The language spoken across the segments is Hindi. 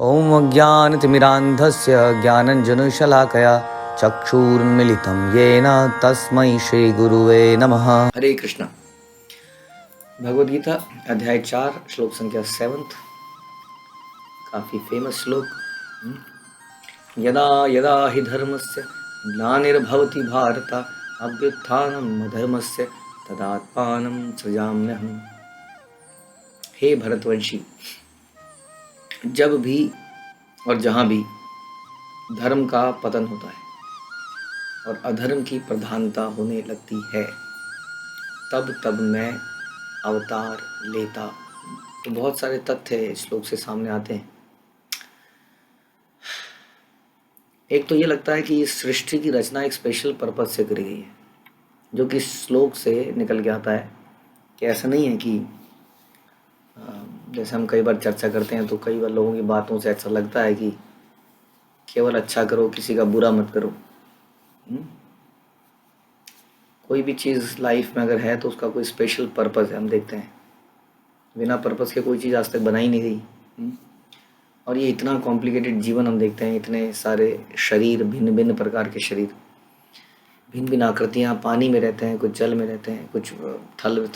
ॐ अज्ञानतिमिरान्धस्य ज्ञानञ्जनशलाकया चक्षुरुन्मिलितं येन तस्मै श्रीगुरुवे नमः। हरे कृष्ण। भगवद गीता अध्याय 4 श्लोक संख्या 7, काफ़ी फेमस श्लोक। यदा यदा हि धर्मस्य ग्लानिर्भवति भारत अभ्युत्थानम् अधर्मस्य तदात्मानं सृजाम्यहम्। हे भरतवंशी, जब भी और जहाँ भी धर्म का पतन होता है और अधर्म की प्रधानता होने लगती है, तब तब मैं अवतार लेता। तो बहुत सारे तथ्य इस श्लोक से सामने आते हैं। एक तो ये लगता है कि इस सृष्टि की रचना एक स्पेशल पर्पज से करी गई है, जो कि श्लोक से निकल के आता है कि ऐसा नहीं है कि जैसे हम कई बार चर्चा करते हैं तो कई बार लोगों की बातों से ऐसा लगता है कि केवल अच्छा करो, किसी का बुरा मत करो। कोई भी चीज़ लाइफ में अगर है तो उसका कोई स्पेशल पर्पज़ है। हम देखते हैं बिना पर्पज़ के कोई चीज़ आज तक बनाई नहीं गई। और ये इतना कॉम्प्लिकेटेड जीवन हम देखते हैं, इतने सारे शरीर, भिन्न भिन्न प्रकार के शरीर, भिन्न भिन्न आकृतियाँ। पानी में रहते हैं, कुछ जल में रहते हैं, कुछ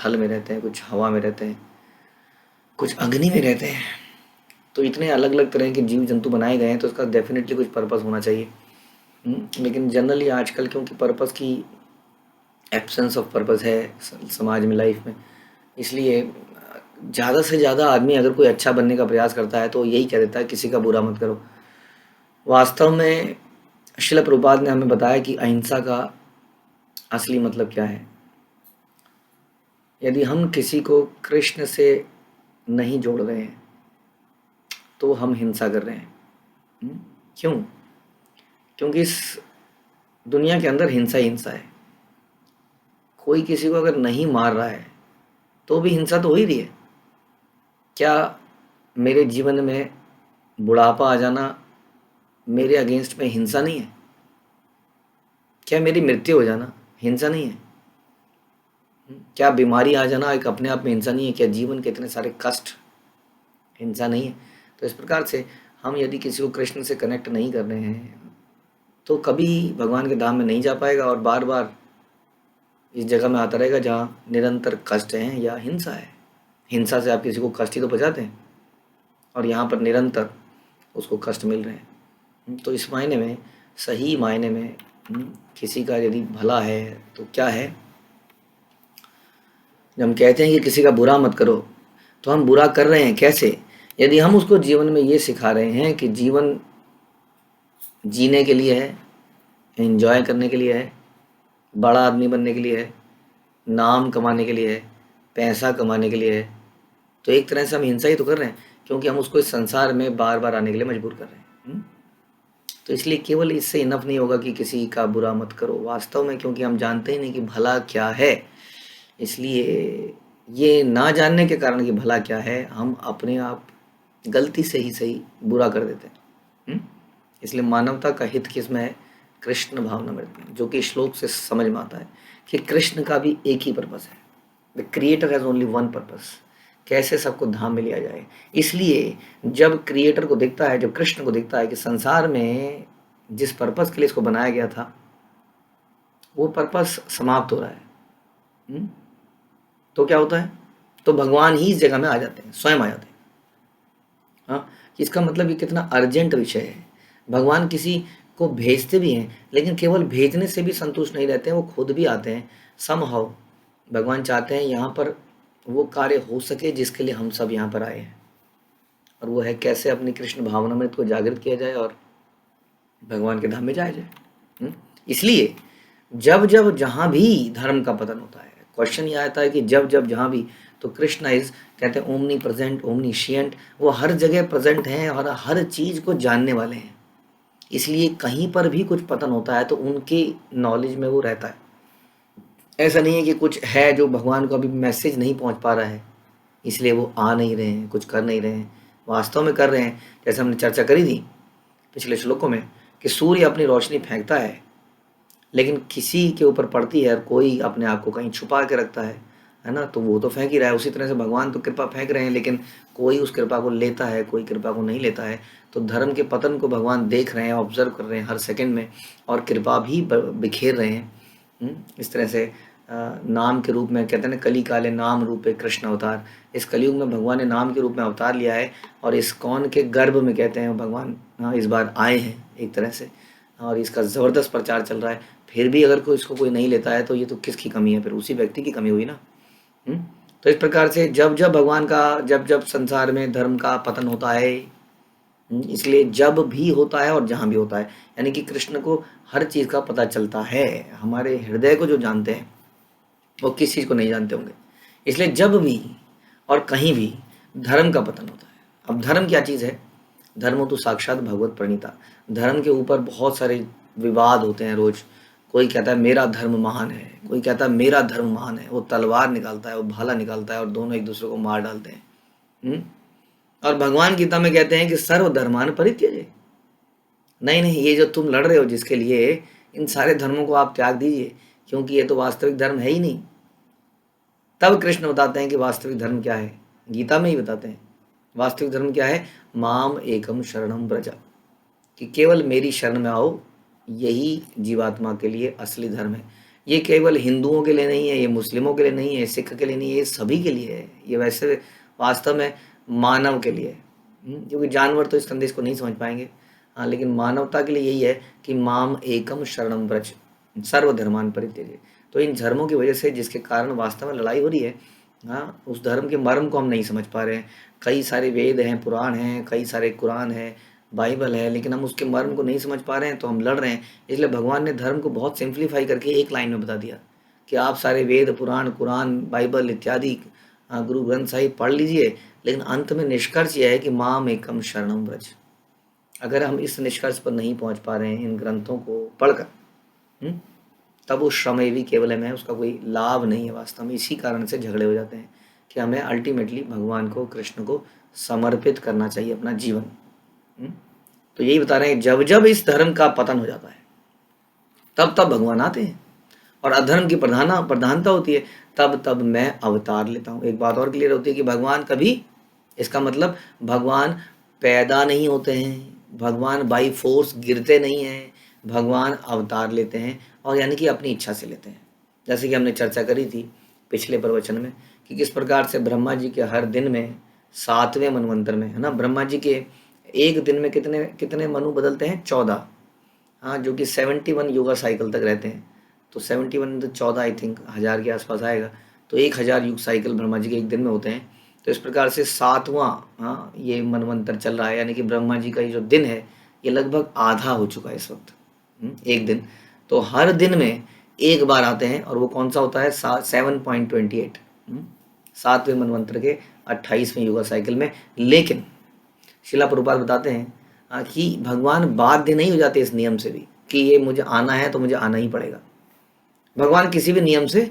थल में रहते हैं, कुछ हवा में रहते हैं, कुछ अग्नि में रहते हैं। तो इतने अलग अलग तरह के जीव जंतु बनाए गए हैं, तो उसका डेफिनेटली कुछ पर्पस होना चाहिए। लेकिन जनरली आजकल क्योंकि पर्पस की एब्सेंस ऑफ पर्पस है समाज में, लाइफ में, इसलिए ज़्यादा से ज़्यादा आदमी अगर कोई अच्छा बनने का प्रयास करता है तो यही कह देता है किसी का बुरा मत करो। वास्तव में श्रील प्रभुपाद ने हमें बताया कि अहिंसा का असली मतलब क्या है। यदि हम किसी को कृष्ण से नहीं जोड़ रहे हैं तो हम हिंसा कर रहे हैं। क्यों? क्योंकि इस दुनिया के अंदर हिंसा ही हिंसा है। कोई किसी को अगर नहीं मार रहा है तो भी हिंसा तो हो ही रही है। क्या मेरे जीवन में बुढ़ापा आ जाना मेरे अगेंस्ट में हिंसा नहीं है? क्या मेरी मृत्यु हो जाना हिंसा नहीं है? क्या बीमारी आ जाना एक अपने आप में हिंसा नहीं है? क्या जीवन के इतने सारे कष्ट हिंसा नहीं है? तो इस प्रकार से हम यदि किसी को कृष्ण से कनेक्ट नहीं कर रहे हैं तो कभी भगवान के धाम में नहीं जा पाएगा और बार बार इस जगह में आता रहेगा जहाँ निरंतर कष्ट हैं या हिंसा है। हिंसा से आप किसी को कष्ट ही तो पहुँचाते हैं और यहाँ पर निरंतर उसको कष्ट मिल रहे हैं। तो इस मायने में, सही मायने में, किसी का यदि भला है तो क्या है। जब हम कहते हैं कि किसी का बुरा मत करो तो हम बुरा कर रहे हैं कैसे? यदि हम उसको जीवन में ये सिखा रहे हैं कि जीवन जीने के लिए है, एंजॉय करने के लिए है, बड़ा आदमी बनने के लिए है, नाम कमाने के लिए है, पैसा कमाने के लिए है, तो एक तरह से हम हिंसा ही तो कर रहे हैं, क्योंकि हम उसको इस संसार में बार बार आने के लिए मजबूर कर रहे हैं। तो इसलिए केवल इससे इनफ नहीं होगा कि किसी का बुरा मत करो। वास्तव में क्योंकि हम जानते ही नहीं कि भला क्या है, इसलिए ये ना जानने के कारण कि भला क्या है, हम अपने आप गलती से ही सही बुरा कर देते हैं। इसलिए मानवता का हित किस में है? कृष्ण भावना में, जो कि श्लोक से समझ में आता है कि कृष्ण का भी एक ही पर्पस है। The creator has only one purpose, कैसे सबको धाम में लिया जाए। इसलिए जब क्रिएटर को देखता है, जब कृष्ण को देखता है कि संसार में जिस पर्पस के लिए इसको बनाया गया था वो पर्पस समाप्त हो रहा है, तो क्या होता है? तो भगवान ही इस जगह में आ जाते हैं, स्वयं आ जाते हैं। हाँ, इसका मतलब ये कितना अर्जेंट विषय है। भगवान किसी को भेजते भी हैं, लेकिन केवल भेजने से भी संतुष्ट नहीं रहते हैं, वो खुद भी आते हैं। समहाउ भगवान चाहते हैं यहाँ पर वो कार्य हो सके जिसके लिए हम सब यहाँ पर आए हैं, और वो है कैसे अपनी कृष्ण भावनामृत को जागृत किया जाए और भगवान के धाम में जाया जाए। इसलिए जब जब जहाँ भी धर्म का पतन होता है, क्वेश्चन ये आता है कि जब जब जहाँ भी, तो कृष्ण इज, कहते हैं ओमनी प्रेजेंट, ओमनीशिएंट, वो हर जगह प्रेजेंट हैं और हर चीज़ को जानने वाले हैं। इसलिए कहीं पर भी कुछ पतन होता है तो उनके नॉलेज में वो रहता है। ऐसा नहीं है कि कुछ है जो भगवान को अभी मैसेज नहीं पहुंच पा रहा है इसलिए वो आ नहीं रहे हैं, कुछ कर नहीं रहे हैं। वास्तव में कर रहे हैं। जैसे हमने चर्चा करी थी पिछले श्लोकों में कि सूर्य अपनी रोशनी फेंकता है, लेकिन किसी के ऊपर पड़ती है और कोई अपने आप को कहीं छुपा के रखता है, है ना, तो वो तो फेंक ही रहा है। उसी तरह से भगवान तो कृपा फेंक रहे हैं, लेकिन कोई उस कृपा को लेता है, कोई कृपा को नहीं लेता है। तो धर्म के पतन को भगवान देख रहे हैं, ऑब्जर्व कर रहे हैं हर सेकंड में, और कृपा भी बिखेर रहे हैं। इस तरह से नाम के रूप में कहते हैं ना, कली काले नाम रूपे कृष्ण अवतार। इस कलयुग में भगवान ने नाम के रूप में अवतार लिया है, और इस्कॉन के गर्भ में कहते हैं भगवान इस बार आए हैं एक तरह से, और इसका ज़बरदस्त प्रचार चल रहा है। फिर भी अगर इसको कोई नहीं लेता है तो ये तो किसकी कमी है? फिर उसी व्यक्ति की कमी हुई ना। तो इस प्रकार से जब जब भगवान का, जब जब संसार में धर्म का पतन होता है, इसलिए जब भी होता है और जहाँ भी होता है, यानी कि कृष्ण को हर चीज़ का पता चलता है। हमारे हृदय को जो जानते हैं वो किस चीज़ को नहीं जानते होंगे। इसलिए जब भी और कहीं भी धर्म का पतन होता है। अब धर्म क्या चीज़ है? धर्म तो साक्षात भगवत प्रणीता। धर्म के ऊपर बहुत सारे विवाद होते हैं रोज। कोई कहता है मेरा धर्म महान है, कोई कहता है मेरा धर्म महान है। वो तलवार निकालता है, वो भाला निकालता है, और दोनों एक दूसरे को मार डालते हैं। और भगवान गीता में कहते हैं कि सर्वधर्मान परित्यज्य। नहीं नहीं, ये जो तुम लड़ रहे हो जिसके लिए, इन सारे धर्मों को आप त्याग दीजिए, क्योंकि ये तो वास्तविक धर्म है ही नहीं। तब कृष्ण बताते हैं कि वास्तविक धर्म क्या है। गीता में ही बताते हैं वास्तविक धर्म क्या है। माम एकम शरणम व्रज, कि केवल मेरी शरण में आओ, यही जीवात्मा के लिए असली धर्म है। ये केवल हिंदुओं के लिए नहीं है, ये मुस्लिमों के लिए नहीं है, सिख के लिए नहीं है, ये सभी के लिए है। ये वैसे वास्तव में मानव के लिए है, क्योंकि जानवर तो इस संदेश को नहीं समझ पाएंगे। हाँ, लेकिन मानवता के लिए यही है कि माम एकम शरणम व्रज सर्वधर्मान परित्यज्य। तो इन धर्मों की वजह से, जिसके कारण वास्तव में लड़ाई हो रही है, हाँ, उस धर्म के मर्म को हम नहीं समझ पा रहे हैं। कई सारे वेद हैं, पुराण हैं, कई सारे कुरान है, बाइबल है, लेकिन हम उसके मर्म को नहीं समझ पा रहे हैं, तो हम लड़ रहे हैं। इसलिए भगवान ने धर्म को बहुत सिंप्लीफाई करके एक लाइन में बता दिया कि आप सारे वेद, पुराण, कुरान, बाइबल इत्यादि गुरु ग्रंथ साहिब पढ़ लीजिए, लेकिन अंत में निष्कर्ष यह है कि माम एकम शरणम व्रज। अगर हम इस निष्कर्ष पर नहीं पहुंच पा रहे हैं इन ग्रंथों को पढ़कर, तब वो श्रमेवी केवलम है, उसका कोई लाभ नहीं है वास्तव में। इसी कारण से झगड़े हो जाते हैं कि हमें अल्टीमेटली भगवान को, कृष्ण को समर्पित करना चाहिए अपना जीवन। तो यही बता रहे हैं, जब जब इस धर्म का पतन हो जाता है, तब तब भगवान आते हैं, और अधर्म की प्रधानता होती है, तब तब मैं अवतार लेता हूँ। एक बात और क्लियर होती है कि भगवान कभी, इसका मतलब भगवान पैदा नहीं होते हैं, भगवान बाई फोर्स गिरते नहीं हैं, भगवान अवतार लेते हैं, और यानी कि अपनी इच्छा से लेते हैं। जैसे कि हमने चर्चा करी थी पिछले प्रवचन में कि किस प्रकार से ब्रह्मा जी के हर दिन में, 7वें मनवंतर में, है ना, ब्रह्मा जी के एक दिन में कितने कितने मनु बदलते हैं? 14। हाँ, जो कि 71 योगा साइकिल तक रहते हैं। तो 71 तो 14 आई थिंक 1000 के आसपास आएगा। तो 1000 युग साइकिल ब्रह्मा जी के एक दिन में होते हैं। तो इस प्रकार से 7वां, हाँ, ये मनवंतर चल रहा है, यानी कि ब्रह्मा जी का ये जो दिन है, ये लगभग आधा हो चुका है इस वक्त, एक दिन। तो हर दिन में एक बार आते हैं, और वो कौन सा होता है? 7.28, 7वें मनवंतर के 28वें युगा साइकिल में। लेकिन शिला प्रभुपाद बताते हैं कि भगवान बाध्य नहीं हो जाते इस नियम से भी कि ये मुझे आना है तो मुझे आना ही पड़ेगा। भगवान किसी भी नियम से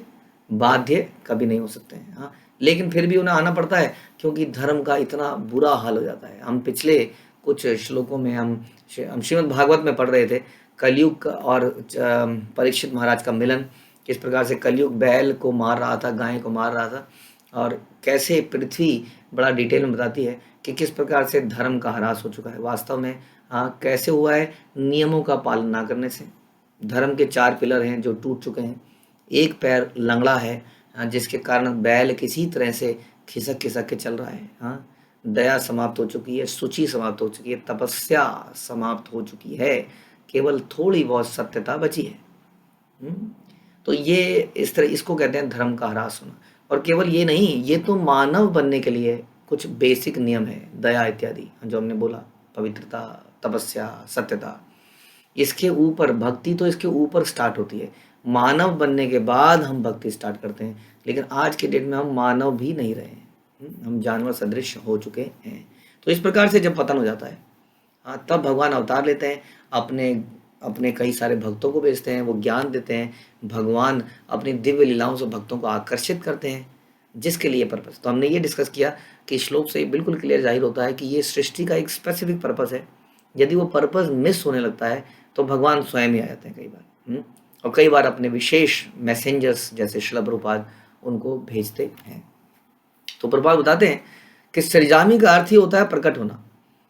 बाध्य कभी नहीं हो सकते हैं। हाँ, लेकिन फिर भी उन्हें आना पड़ता है, क्योंकि धर्म का इतना बुरा हाल हो जाता है। हम पिछले कुछ श्लोकों में हम श्रीमद् भागवत में पढ़ रहे थे कलयुग और परीक्षित महाराज का मिलन। किस प्रकार से कलयुग बैल को मार रहा था, गाय को मार रहा था, और कैसे पृथ्वी बड़ा डिटेल में बताती है कि किस प्रकार से धर्म का ह्रास हो चुका है वास्तव में। कैसे हुआ है? नियमों का पालन ना करने से। धर्म के 4 पिलर हैं जो टूट चुके हैं। एक पैर लंगड़ा है, जिसके कारण बैल किसी तरह से खिसक खिसक के चल रहा है। हाँ, दया समाप्त हो चुकी है, सूची समाप्त हो चुकी है, तपस्या समाप्त हो चुकी है, केवल थोड़ी बहुत सत्यता बची है। तो ये इस तरह, इसको कहते हैं धर्म का ह्रास होना। और केवल ये नहीं, ये तो मानव बनने के लिए कुछ बेसिक नियम है, दया इत्यादि जो हमने बोला, पवित्रता, तपस्या, सत्यता। इसके ऊपर भक्ति, तो इसके ऊपर स्टार्ट होती है। मानव बनने के बाद हम भक्ति स्टार्ट करते हैं, लेकिन आज के डेट में हम मानव भी नहीं रहे हैं, हम जानवर सदृश हो चुके हैं। तो इस प्रकार से जब पतन हो जाता है, हाँ, तब भगवान अवतार लेते हैं, अपने अपने कई सारे भक्तों को भेजते हैं, वो ज्ञान देते हैं। भगवान अपनी दिव्य लीलाओं से भक्तों को आकर्षित करते हैं, जिसके लिए पर्पस। तो हमने ये डिस्कस किया कि श्लोक से बिल्कुल क्लियर जाहिर होता है कि ये सृष्टि का एक स्पेसिफिक पर्पस है। यदि वो पर्पस मिस होने लगता है तो भगवान स्वयं ही आ जाते हैं कई बार, और कई बार अपने विशेष मैसेंजर्स जैसे शिला प्रभुपाद, उनको भेजते हैं। तो प्रभुपाद बताते हैं कि सृजामी का अर्थ ही होता है प्रकट होना।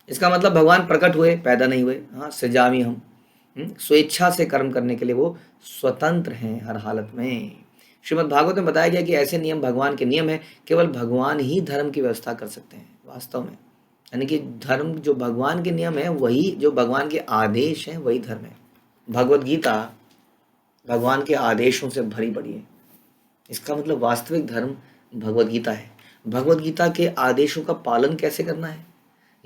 इसका मतलब भगवान प्रकट हुए, पैदा नहीं हुए। हाँ, सृजामी हम स्वेच्छा से कर्म करने के लिए वो स्वतंत्र हैं हर हालत में। श्रीमद् भागवत में बताया गया कि ऐसे नियम भगवान के नियम है, केवल भगवान ही धर्म की व्यवस्था कर सकते हैं वास्तव में। यानी कि धर्म जो भगवान के नियम है, वही जो भगवान के आदेश हैं, वही धर्म है। भगवत गीता भगवान के आदेशों से भरी पड़ी है। इसका मतलब वास्तविक धर्म भगवत गीता है। भगवत गीता के आदेशों का पालन कैसे करना है,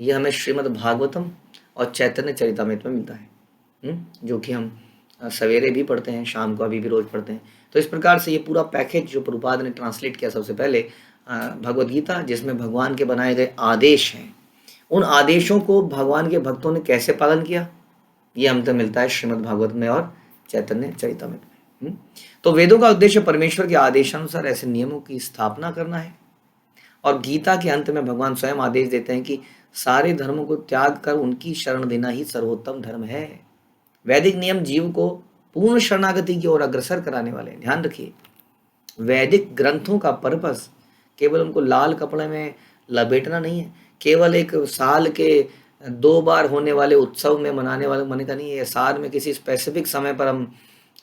यह हमें श्रीमद् भागवतम और चैतन्य चरितामृत में मिलता है, जो कि हम सवेरे भी पढ़ते हैं, शाम को अभी भी रोज पढ़ते हैं। तो इस प्रकार से ये पूरा पैकेज जो प्रभुपाद ने ट्रांसलेट किया सबसे पहले, भगवत गीता, जिसमें भगवान के बनाए गए आदेश हैं, उन आदेशों को भगवान के भक्तों ने कैसे पालन किया, ये हमको मिलता है श्रीमद् भागवत में और चैतन्य चरितामृत में। तो वेदों का उद्देश्य परमेश्वर के आदेशानुसार ऐसे नियमों की स्थापना करना है। और गीता के अंत में भगवान स्वयं आदेश देते हैं कि सारे धर्मों को त्याग कर उनकी शरण देना ही सर्वोत्तम धर्म है। वैदिक नियम जीव को पूर्ण शरणागति की ओर अग्रसर कराने वाले हैं। ध्यान रखिए, वैदिक ग्रंथों का पर्पस केवल उनको लाल कपड़े में लपेटना नहीं है, केवल एक साल के 2 बार होने वाले उत्सव में मनाने वाले मने का नहीं है। साल में किसी स्पेसिफिक समय पर हम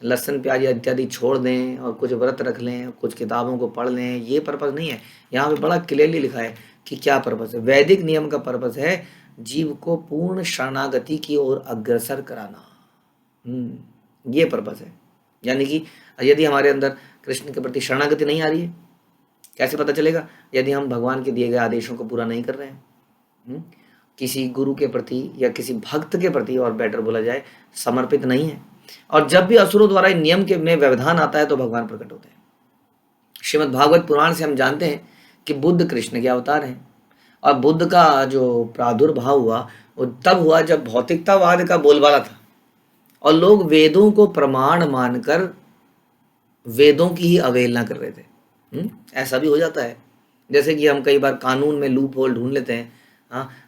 लहसुन प्याज इत्यादि छोड़ दें और कुछ व्रत रख लें, कुछ किताबों को पढ़ लें, ये पर्पस नहीं है। यहाँ पे बड़ा क्लियरली लिखा है कि क्या पर्पस है। वैदिक नियम का पर्पस है जीव को पूर्ण शरणागति की ओर अग्रसर कराना। ये पर्पस है। यानी कि यदि हमारे अंदर कृष्ण के प्रति शरणागति नहीं आ रही है, कैसे पता चलेगा? यदि हम भगवान के दिए गए आदेशों को पूरा नहीं कर रहे हैं, किसी गुरु के प्रति या किसी भक्त के प्रति, और बेटर बोला जाए, समर्पित नहीं है। और जब भी असुरों द्वारा नियम के में व्यवधान आता है तो भगवान प्रकट होते हैं। श्रीमद् भागवत पुराण से हम जानते हैं कि बुद्ध कृष्ण के अवतार हैं। और बुद्ध का जो प्रादुर्भाव हुआ वो तब हुआ जब भौतिकतावाद का बोलबाला था और लोग वेदों को प्रमाण मानकर वेदों की ही अवहेलना कर रहे थे। ऐसा भी हो जाता है, जैसे कि हम कई बार कानून में लूप होल ढूंढ लेते हैं,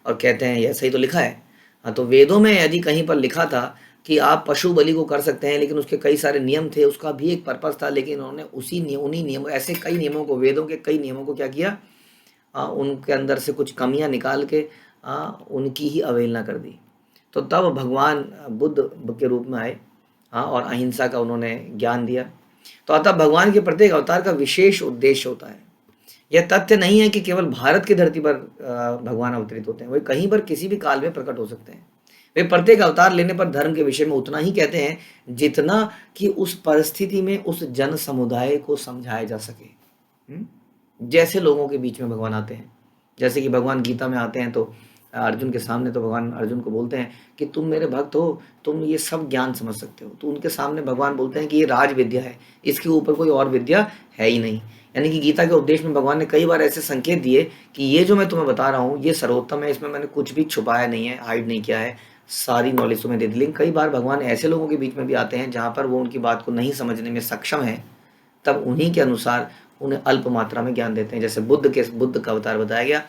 और कहते हैं ऐसा ही तो लिखा है। तो वेदों में यदि कहीं पर लिखा था कि आप पशु बलि को कर सकते हैं, लेकिन उसके कई सारे नियम थे, उसका भी एक पर्पस था, लेकिन उन्होंने उन्हीं नियमों, ऐसे कई नियमों को, वेदों के कई नियमों को क्या किया, उनके अंदर से कुछ कमियां निकाल के उनकी ही अवहेलना कर दी। तो तब भगवान बुद्ध के रूप में आए, और अहिंसा का उन्होंने ज्ञान दिया। तो अतः भगवान के प्रत्येक अवतार का विशेष उद्देश्य होता है। यह तथ्य नहीं है कि केवल भारत की धरती पर भगवान अवतरित होते हैं, वे कहीं पर किसी भी काल में प्रकट हो सकते हैं। वे प्रत्येक अवतार लेने पर धर्म के विषय में उतना ही कहते हैं जितना कि उस परिस्थिति में उस जन समुदाय को समझाया जा सके। जैसे लोगों के बीच में भगवान आते हैं, जैसे कि भगवान गीता में आते हैं तो अर्जुन के सामने तो भगवान अर्जुन को बोलते हैं कि तुम मेरे भक्त हो, तुम ये सब ज्ञान समझ सकते हो। तो उनके सामने भगवान बोलते हैं कि ये राज विद्या है, इसके ऊपर कोई और विद्या है ही नहीं। यानी कि गीता के उपदेश में भगवान ने कई बार ऐसे संकेत दिए कि ये जो मैं तुम्हें बता रहा हूँ ये सर्वोत्तम है, इसमें मैंने कुछ भी छुपाया नहीं है, हाइड नहीं किया है, सारी नॉलेज तुम्हें दे दी। लेकिन कई बार भगवान ऐसे लोगों के बीच में भी आते हैं जहाँ पर वो उनकी बात को नहीं समझने में सक्षम है, तब उन्हीं के अनुसार उन्हें अल्प मात्रा में ज्ञान देते हैं। जैसे बुद्ध का अवतार बताया गया,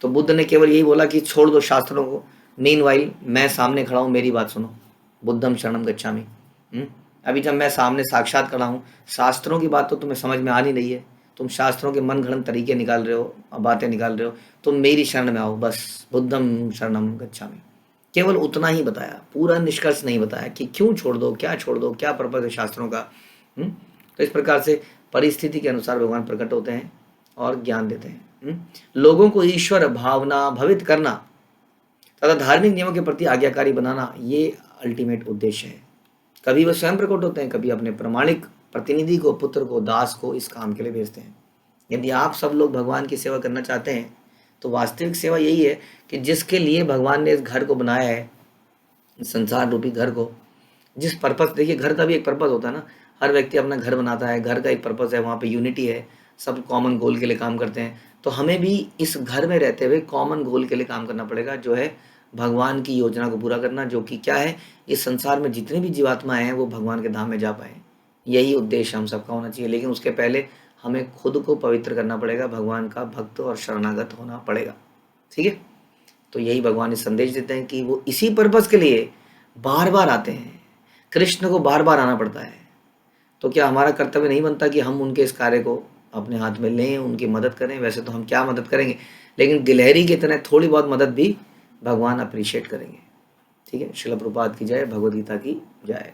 तो बुद्ध ने केवल यही बोला कि छोड़ दो शास्त्रों को, मीनवाइल मैं सामने खड़ा हूँ, मेरी बात सुनो, बुद्धम शरणम गच्छामि। अभी जब मैं सामने साक्षात खड़ा हूँ, शास्त्रों की बात तो तुम्हें समझ में आ नहीं रही है, तुम शास्त्रों के मन घड़न तरीके निकाल रहे हो, बातें निकाल रहे हो, तुम मेरी शरण में आओ, बस बुद्धम शरणम गच्छामि। केवल उतना ही बताया, पूरा निष्कर्ष नहीं बताया कि क्यों छोड़ दो, क्या पर्पस है शास्त्रों का। तो इस प्रकार से परिस्थिति के अनुसार भगवान प्रकट होते हैं और ज्ञान देते हैं। लोगों को ईश्वर भावना भवित करना तथा धार्मिक नियमों के प्रति आज्ञाकारी बनाना, ये अल्टीमेट उद्देश्य है। कभी वह स्वयं प्रकट होते हैं, कभी अपने प्रमाणिक प्रतिनिधि को, पुत्र को, दास को इस काम के लिए भेजते हैं। यदि आप सब लोग भगवान की सेवा करना चाहते हैं तो वास्तविक सेवा यही है कि जिसके लिए भगवान ने इस घर को बनाया है, संसार रूपी घर को, जिस पर्पस, देखिए घर का भी एक पर्पस होता है ना, हर व्यक्ति अपना घर बनाता है, घर का एक पर्पस है, वहाँ पे यूनिटी है, सब कॉमन गोल के लिए काम करते हैं। तो हमें भी इस घर में रहते हुए कॉमन गोल के लिए काम करना पड़ेगा, जो है भगवान की योजना को पूरा करना, जो कि क्या है, इस संसार में जितनी भी जीवात्माएं हैं वो भगवान के धाम में जा पाए। यही उद्देश्य हम सबका होना चाहिए। लेकिन उसके पहले हमें खुद को पवित्र करना पड़ेगा, भगवान का भक्त और शरणागत होना पड़ेगा। ठीक है, तो यही भगवान इस संदेश देते हैं कि वो इसी पर्पस के लिए बार बार आते हैं, कृष्ण को बार बार आना पड़ता है। तो क्या हमारा कर्तव्य नहीं बनता कि हम उनके इस कार्य को अपने हाथ में लें, उनकी मदद करें। वैसे तो हम क्या मदद करेंगे, लेकिन गिलहरी की तरह थोड़ी बहुत मदद भी भगवान अप्रिशिएट करेंगे। ठीक है। श्रील प्रभुपाद की जय, भगवद गीता की जय।